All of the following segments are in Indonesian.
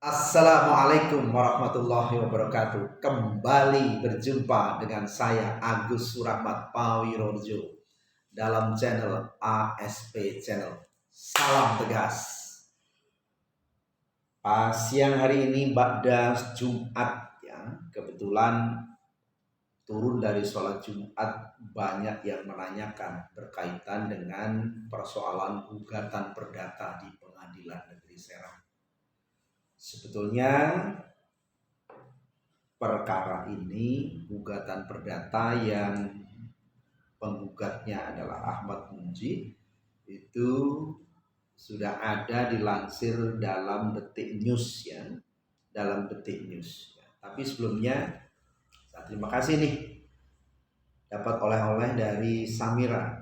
Assalamualaikum warahmatullahi wabarakatuh. Kembali berjumpa dengan saya Agus Surahmat Pawirorjo dalam channel ASP Channel. Salam tegas. Siang hari ini Ba'da Jumat ya. Kebetulan turun dari sholat Jumat banyak yang menanyakan berkaitan dengan persoalan gugatan perdata di Pengadilan Negeri Serang. Sebetulnya perkara ini gugatan perdata yang penggugatnya adalah Ahmad Munji itu sudah ada dilansir dalam Detik News ya, dalam Detik News. Tapi sebelumnya saya terima kasih nih dapat oleh-oleh dari Samira,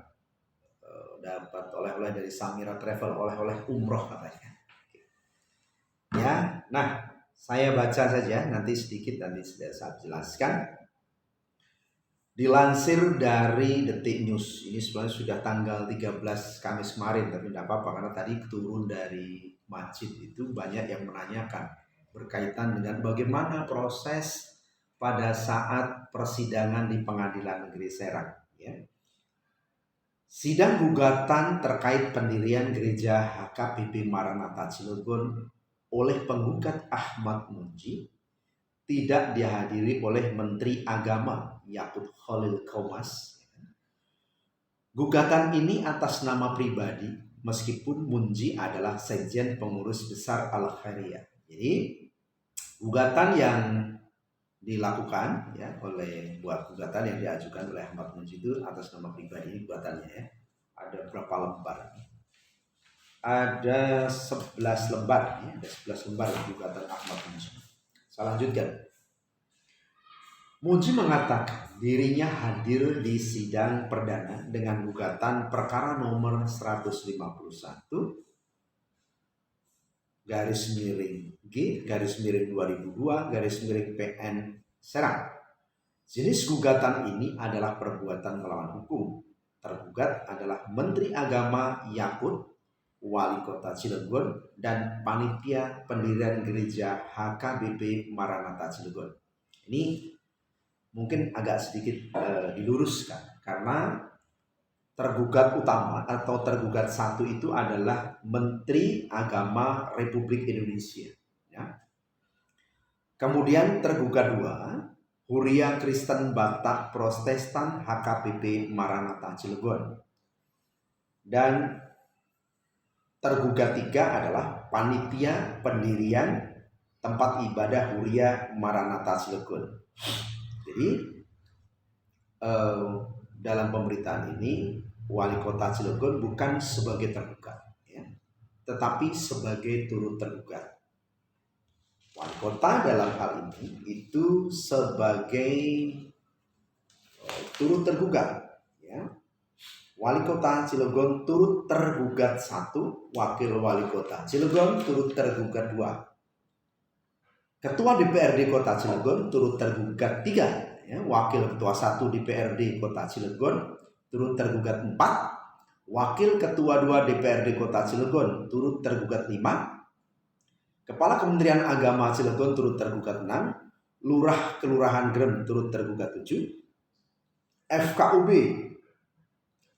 Travel, oleh-oleh umroh katanya. Ya, nah saya baca saja nanti sudah saya jelaskan. Dilansir dari Detik News, ini sebenarnya sudah tanggal 13 Kamis kemarin, tapi tidak apa-apa karena tadi turun dari masjid itu banyak yang menanyakan berkaitan dengan bagaimana proses pada saat persidangan di Pengadilan Negeri Serang. Ya. Sidang gugatan terkait pendirian gereja HKBP Maranatha Cilegon oleh penggugat Ahmad Munji tidak dihadiri oleh Menteri Agama Yakut Khalil Qomas. Gugatan ini atas nama pribadi meskipun Munji adalah sekjen pengurus besar Al-Khairiyah. Jadi gugatan yang dilakukan ya oleh gugatan yang diajukan oleh Ahmad Munji itu atas nama pribadi gugatannya ya. Ada berapa lembar? Ada 11 lembar ya, ada 11 lembar gugatan Ahmad Munji. Saya lanjutkan. Munji mengatakan dirinya hadir di sidang perdana dengan gugatan perkara nomor 151 garis miring G garis miring 2002 garis miring PN Serang. Jenis gugatan ini adalah perbuatan melawan hukum. Tergugat adalah Menteri Agama Yakut, Wali Kota Cilegon, dan panitia pendirian gereja HKBP Maranatha Cilegon. Ini mungkin agak sedikit diluruskan karena tergugat utama atau tergugat satu itu adalah Menteri Agama Republik Indonesia. Ya. Kemudian tergugat dua, Huria Kristen Batak Protestan HKBP Maranatha Cilegon. Dan tergugat tiga adalah panitia pendirian tempat ibadah Huria Maranatha Cilegon. Jadi dalam pemberitaan ini Wali Kota Cilegon bukan sebagai tergugat, ya, tetapi sebagai turut tergugat. Wali Kota dalam hal ini itu sebagai turut tergugat. Ya. Wali Kota Cilegon turut tergugat satu, Wakil Wali Kota Cilegon turut tergugat dua. Ketua DPRD Kota Cilegon turut tergugat 3, ya. Wakil Ketua 1 DPRD Kota Cilegon turut tergugat 4, Wakil Ketua 2 DPRD Kota Cilegon turut tergugat 5, Kepala Kementerian Agama Cilegon turut tergugat 6, Lurah Kelurahan Grem turut tergugat 7, FKUB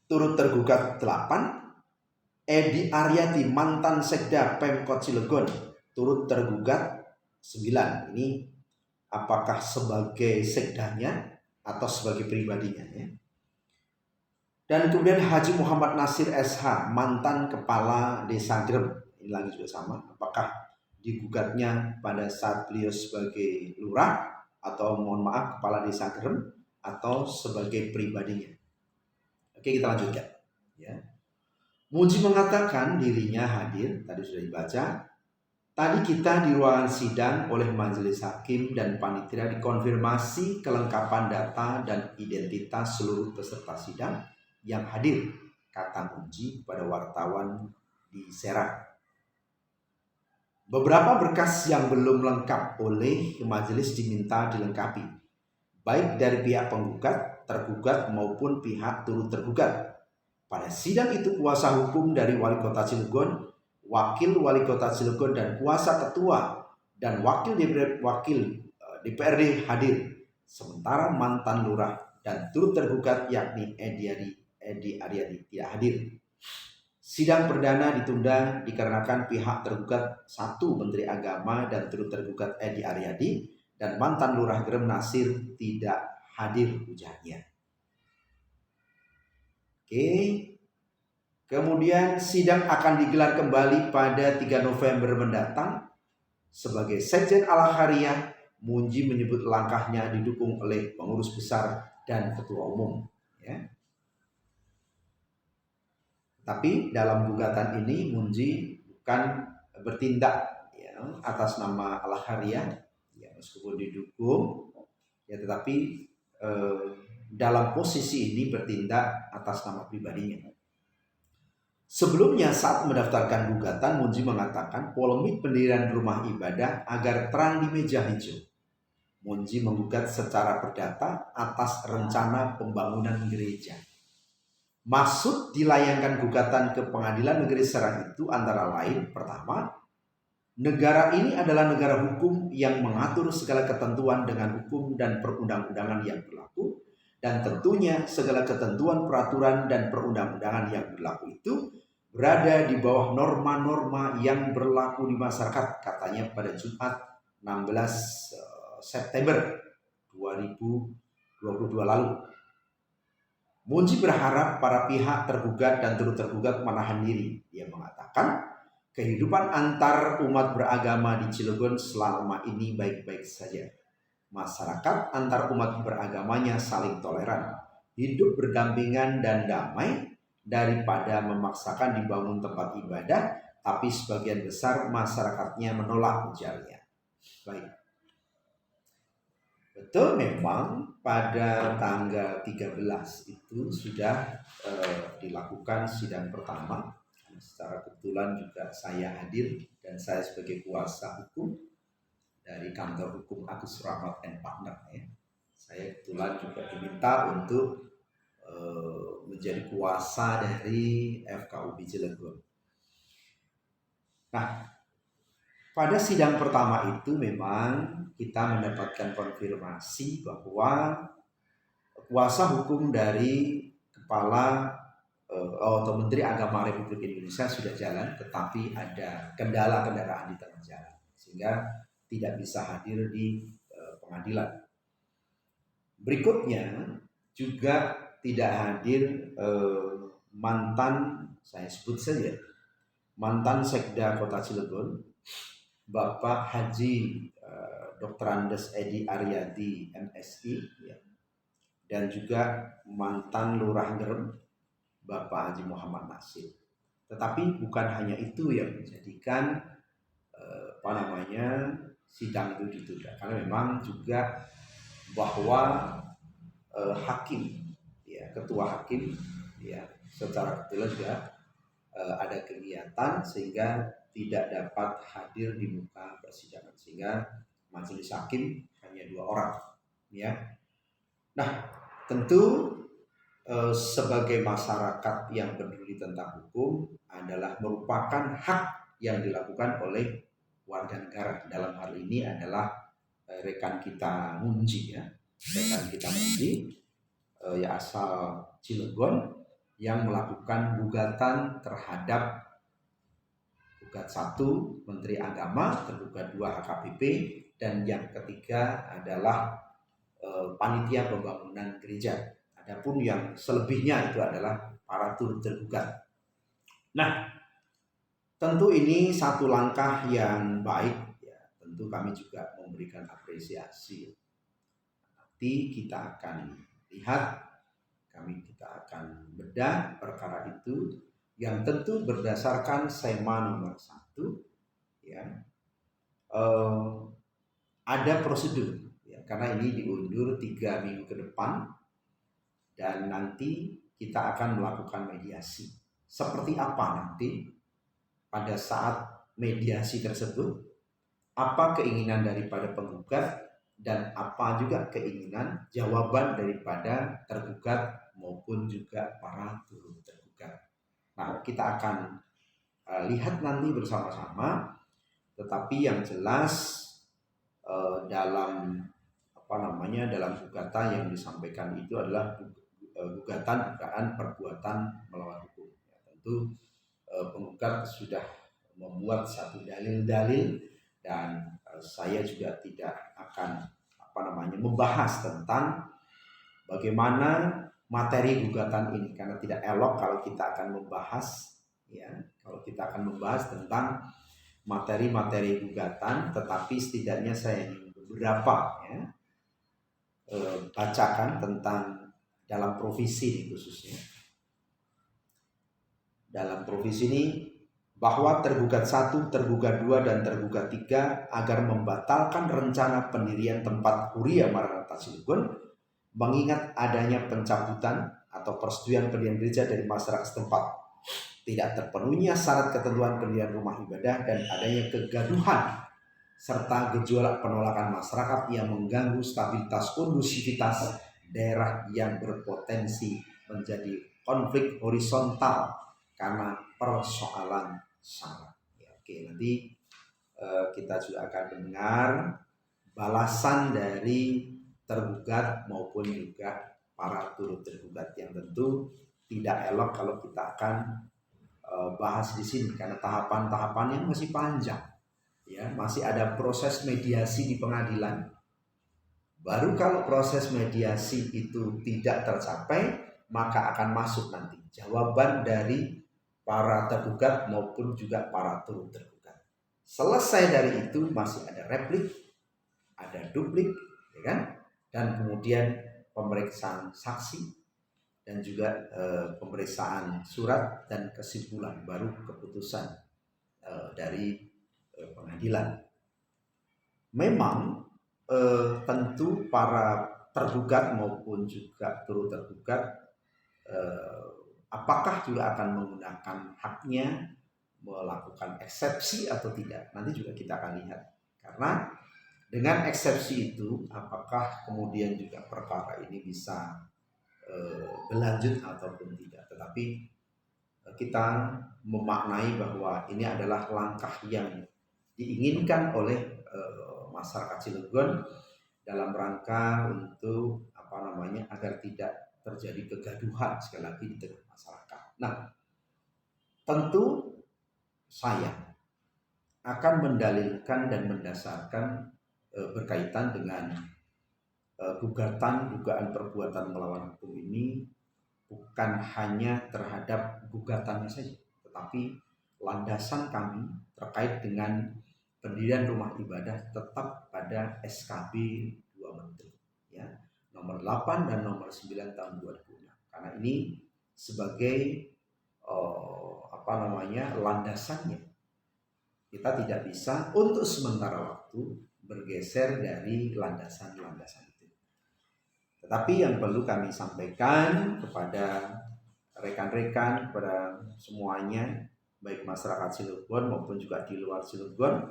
turut tergugat 8, Edi Aryati mantan Sekda Pemkot Cilegon turut tergugat 9. Ini apakah sebagai sekdanya atau sebagai pribadinya ya. Dan kemudian Haji Muhammad Nasir SH mantan Kepala Desa Grem, ini lagi juga sama, apakah digugatnya pada saat beliau sebagai lurah atau mohon maaf Kepala Desa Grem atau sebagai pribadinya. Oke, kita lanjutkan ya. Munji mengatakan dirinya hadir, tadi sudah dibaca. Tadi kita di ruangan sidang oleh majelis hakim dan panitia dikonfirmasi kelengkapan data dan identitas seluruh peserta sidang yang hadir, kata Munji pada wartawan di Serang. Beberapa berkas yang belum lengkap oleh majelis diminta dilengkapi, baik dari pihak penggugat, tergugat maupun pihak turut tergugat. Pada sidang itu kuasa hukum dari Wali Kota Cilegon, Wakil Wali Kota Cilegon, dan kuasa ketua dan wakil DPRD hadir, sementara mantan lurah dan turut tergugat yakni Edi Aryadi tidak hadir. Sidang perdana ditunda dikarenakan pihak tergugat satu Menteri Agama dan turut tergugat Edi Aryadi dan mantan lurah Grem Nasir tidak hadir, ujarnya. Oke. Kemudian sidang akan digelar kembali pada 3 November mendatang. Sebagai Sekjen Al-Khairiyah, Munji menyebut langkahnya didukung oleh pengurus besar dan ketua umum. Ya. Tapi dalam gugatan ini Munji bukan bertindak ya, atas nama Al-Khairiyah, ya, meskipun didukung, ya, tetapi dalam posisi ini bertindak atas nama pribadinya. Sebelumnya saat mendaftarkan gugatan, Munji mengatakan polemik pendirian rumah ibadah agar terang di meja hijau. Munji menggugat secara perdata atas rencana pembangunan gereja. Maksud dilayangkan gugatan ke Pengadilan Negeri Serang itu antara lain, pertama, negara ini adalah negara hukum yang mengatur segala ketentuan dengan hukum dan perundang-undangan yang berlaku, dan tentunya segala ketentuan peraturan dan perundang-undangan yang berlaku itu berada di bawah norma-norma yang berlaku di masyarakat, katanya pada Jumat 16 September 2022 lalu. Munji berharap para pihak tergugat dan turut tergugat menahan diri. Dia mengatakan kehidupan antar umat beragama di Cilegon selama ini baik-baik saja. Masyarakat antar umat beragamanya saling toleran, hidup berdampingan dan damai, daripada memaksakan dibangun tempat ibadah, tapi sebagian besar masyarakatnya menolak, ujarnya. Baik. Betul, memang pada tanggal 13 itu sudah dilakukan sidang pertama. Secara kebetulan juga saya hadir dan saya sebagai kuasa hukum dari kantor hukum Agus Rahmat and Partner. Ya. Saya kebetulan juga diminta untuk menjadi kuasa dari FKUB Cilegon. Nah, pada sidang pertama itu memang kita mendapatkan konfirmasi bahwa kuasa hukum dari Kepala atau Menteri Agama Republik Indonesia sudah jalan, tetapi ada kendala kendaraan di tengah jalan sehingga tidak bisa hadir di pengadilan. Berikutnya juga tidak hadir mantan, saya sebut saja, mantan Sekda Kota Cilegon, Bapak Haji Dr. Andes Edi Aryadi MSI, ya, dan juga mantan Lurah Grem Bapak Haji Muhammad Nasir. Tetapi bukan hanya itu yang menjadikan sidang itu ditunda, karena memang juga bahwa hakim, ya, ketua hakim, ya, secara kebetulan juga ada kegiatan sehingga tidak dapat hadir di muka persidangan, sehingga majelis hakim hanya 2 orang, ya. Nah, tentu sebagai masyarakat yang peduli tentang hukum adalah merupakan hak yang dilakukan oleh warga negara. Dalam hal ini adalah rekan kita Munji, ya. Rekan kita Munji ya asal Cilegon yang melakukan gugatan terhadap gugat 1 Menteri Agama, tergugat 2 HKBP, dan yang ketiga adalah panitia pembangunan gereja. Adapun yang selebihnya itu adalah para turut tergugat. Nah, tentu ini satu langkah yang baik, ya. Tentu kami juga memberikan apresiasi. Nanti kita akan lihat, kita akan bedah perkara itu yang tentu berdasarkan SEMA nomor 1, ya. Ada prosedur, ya, karena ini diundur 3 minggu ke depan dan nanti kita akan melakukan mediasi. Seperti apa nanti pada saat mediasi tersebut, apa keinginan daripada penggugat dan apa juga keinginan jawaban daripada tergugat maupun juga para turut tergugat. Nah, kita akan lihat nanti bersama-sama Tetapi yang jelas dalam dalam gugatan yang disampaikan itu adalah gugatan dugaan perbuatan melawan hukum. Ya, tentu penggugat sudah membuat satu dalil-dalil dan saya juga tidak akan membahas tentang bagaimana materi gugatan ini karena tidak elok kalau kita akan membahas tentang materi-materi gugatan, tetapi setidaknya saya ingin beberapa bacakan tentang dalam provisi ini khususnya. Dalam provisi ini bahwa tergugat 1, tergugat 2, dan tergugat 3 agar membatalkan rencana pendirian tempat Kuria Maranatha Cilegon mengingat adanya pencabutan atau persetujuan pendirian gereja dari masyarakat setempat, tidak terpenuhinya syarat ketentuan pendirian rumah ibadah, dan adanya kegaduhan serta gejolak penolakan masyarakat yang mengganggu stabilitas kondusivitas daerah yang berpotensi menjadi konflik horizontal karena persoalan syarat. Ya, oke, nanti kita juga akan mendengar balasan dari tergugat maupun juga para turut tergugat yang tentu tidak elok kalau kita akan bahas di sini karena tahapan-tahapannya masih panjang. Ya, masih ada proses mediasi di pengadilan. Baru kalau proses mediasi itu tidak tercapai, maka akan masuk nanti jawaban dari para tergugat maupun juga para turut tergugat. Selesai dari itu masih ada replik, ada duplik, ya kan? Dan kemudian pemeriksaan saksi dan juga pemeriksaan surat dan kesimpulan baru keputusan dari pengadilan. Memang tentu para tergugat maupun juga turut tergugat apakah juga akan menggunakan haknya melakukan eksepsi atau tidak, nanti juga kita akan lihat. Karena dengan eksepsi itu apakah kemudian juga perkara ini bisa berlanjut ataupun tidak. Tetapi kita memaknai bahwa ini adalah langkah yang diinginkan oleh masyarakat Cilegon dalam rangka untuk agar tidak terjadi kegaduhan sekali lagi di tengah masyarakat. Nah, tentu saya akan mendalilkan dan mendasarkan berkaitan dengan dugaan perbuatan melawan hukum ini bukan hanya terhadap gugatannya saja, tetapi landasan kami terkait dengan pendirian rumah ibadah tetap pada SKB 2 Menteri, ya, nomor 8 dan nomor 9 tahun 2006. Karena ini sebagai landasannya. Kita tidak bisa untuk sementara waktu bergeser dari landasan-landasan itu. Tetapi yang perlu kami sampaikan kepada rekan-rekan, kepada semuanya, baik masyarakat Cilegon maupun juga di luar Cilegon,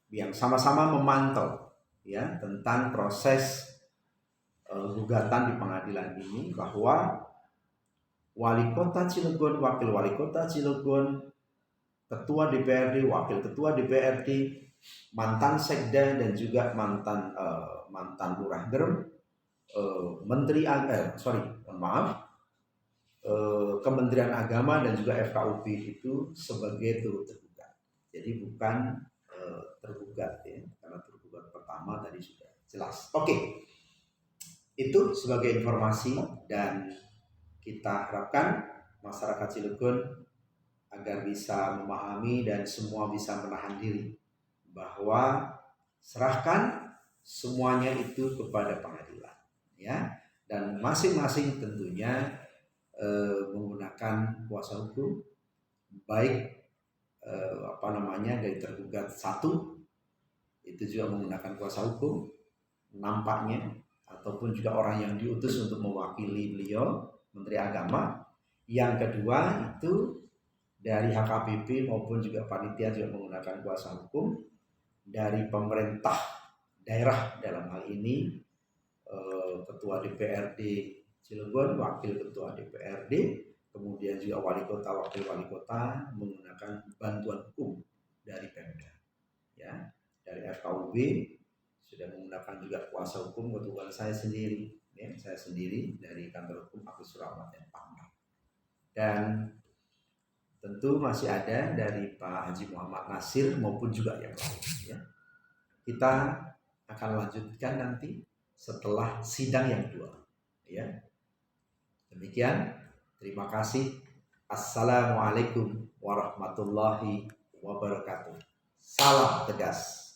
yang sama-sama memantau ya tentang proses gugatan di pengadilan ini, bahwa Wali Kota Cilegon, Wakil Wali Kota Cilegon, Ketua DPRD, Wakil Ketua DPRD, mantan Sekda dan juga mantan Lurah Gerem, Kementerian Agama dan juga FKUP itu sebagai turut tergugat. Jadi bukan tergugat ya, karena tergugat pertama tadi sudah jelas. Oke. Itu sebagai informasi, dan kita harapkan masyarakat Cilegon agar bisa memahami dan semua bisa menahan diri bahwa serahkan semuanya itu kepada pengadilan, ya, dan masing-masing tentunya menggunakan kuasa hukum, baik dari tergugat 1 itu juga menggunakan kuasa hukum nampaknya, ataupun juga orang yang diutus untuk mewakili beliau, Menteri Agama. Yang kedua itu dari HKBP maupun juga panitia juga menggunakan kuasa hukum. Dari pemerintah daerah dalam hal ini Ketua DPRD Cilegon, Wakil Ketua DPRD, kemudian juga Wali Kota, Wakil Wali Kota menggunakan bantuan hukum dari Pemda. ya, dari FKUB sudah menggunakan juga kuasa hukum, kebetulan saya sendiri, ya, saya sendiri dari kantor hukum Agus Rahmat dan Pangdam. Dan tentu masih ada dari Pak Haji Muhammad Nasir maupun juga yang lain. Ya. Kita akan lanjutkan nanti setelah sidang yang kedua. Ya. Demikian, terima kasih. Assalamualaikum warahmatullahi wabarakatuh. Salam tegas.